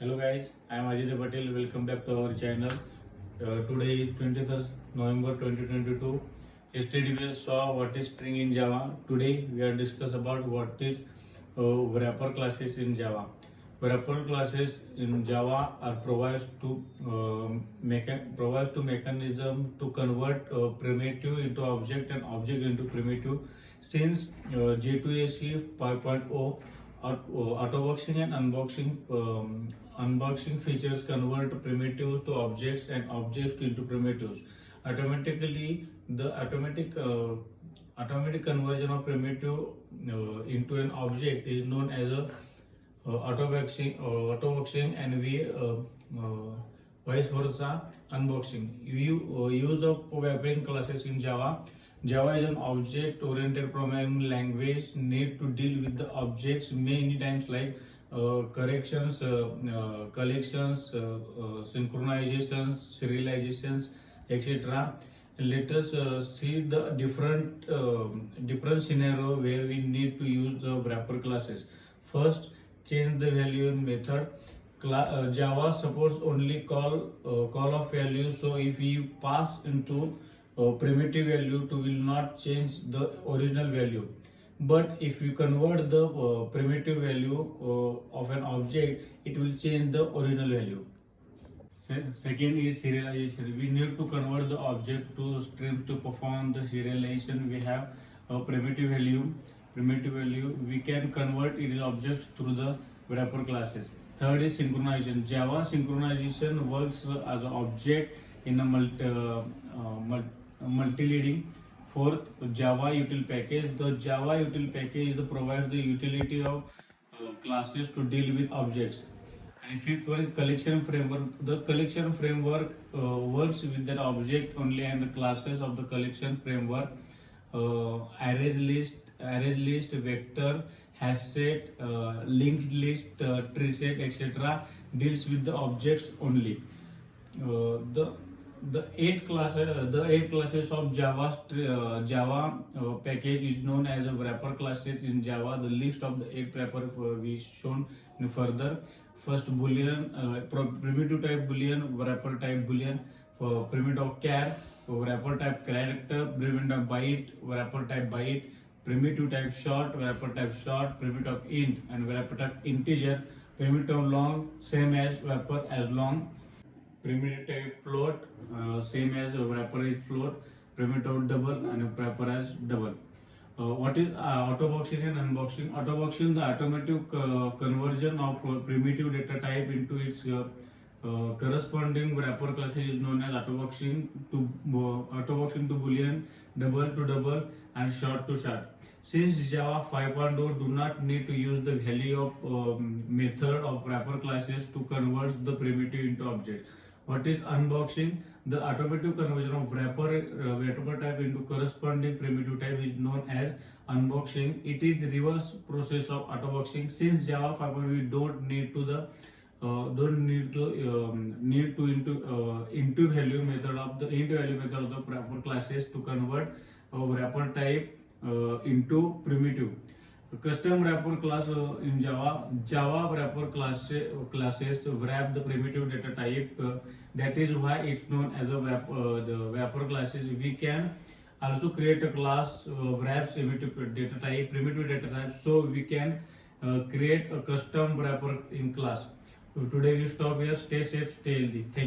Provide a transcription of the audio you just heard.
Hello guys, I am Ajay Patel. Welcome back to our channel. Today is 23rd November 2022. Yesterday we saw what is string in Java. Today we are discuss about what is wrapper classes in Java. Wrapper classes in Java are provides to mechanism to convert primitive into object and object into primitive. Since J2SE 5.0 auto-boxing and unboxing features convert primitives to objects and objects into primitives. Automatically, the automatic conversion of primitive into an object is known as a auto-boxing, and vice versa unboxing. Use of wrapping classes in Java. Java is an object-oriented programming language need to deal with the objects many times like corrections, collections, synchronizations, serializations, etc. Let us see the different scenario where we need to use the wrapper classes. First, change the value method. Java supports only call of value. So if you pass into primitive value, to will not change the original value. But if you convert the primitive value of an object, it will change the original value. Second is serialization. We need to convert the object to strings to perform the serialization. We have a primitive value. We can convert its objects through the wrapper classes. Third is synchronization. Java synchronization works as an object in a multi-leading. Fourth, Java util package. The Java util package provides the utility of classes to deal with objects. And fifth one is collection framework. The collection framework works with that object only and the classes of the collection framework. Arrays list, vector, hash set, linked list, tree set, etc. deals with the objects only. The eight classes of Java package is known as a wrapper classes in Java. The list of the eight wrapper we shown further. First, boolean, primitive type boolean, wrapper type boolean. For primitive char, wrapper type character, primitive byte, wrapper type byte, primitive type short, wrapper type short, primitive int, and wrapper type integer. Primitive long, same as wrapper as long. Primitive type float, same as wrapper is float. Primitive double and wrapper as double. What is auto-boxing and unboxing? Auto-boxing, the automatic conversion of primitive data type into its corresponding wrapper class is known as auto-boxing to boolean, double to double, and short to short. Since Java 5.0 do not need to use the value of method of wrapper classes to convert the primitive into objects. What is unboxing? The automatic conversion of wrapper type into corresponding primitive type is known as unboxing. It is reverse process of autoboxing. Since Java 5.0 we don't need to into value method of the wrapper classes to convert wrapper type into primitive. Custom wrapper class in Java wrapper classes wrap the primitive data type. That is why it's known as a the wrapper classes. We can also create a class wraps primitive data type. So we can create a custom wrapper in class. So today we stop here. Stay safe, stay healthy. Thank you.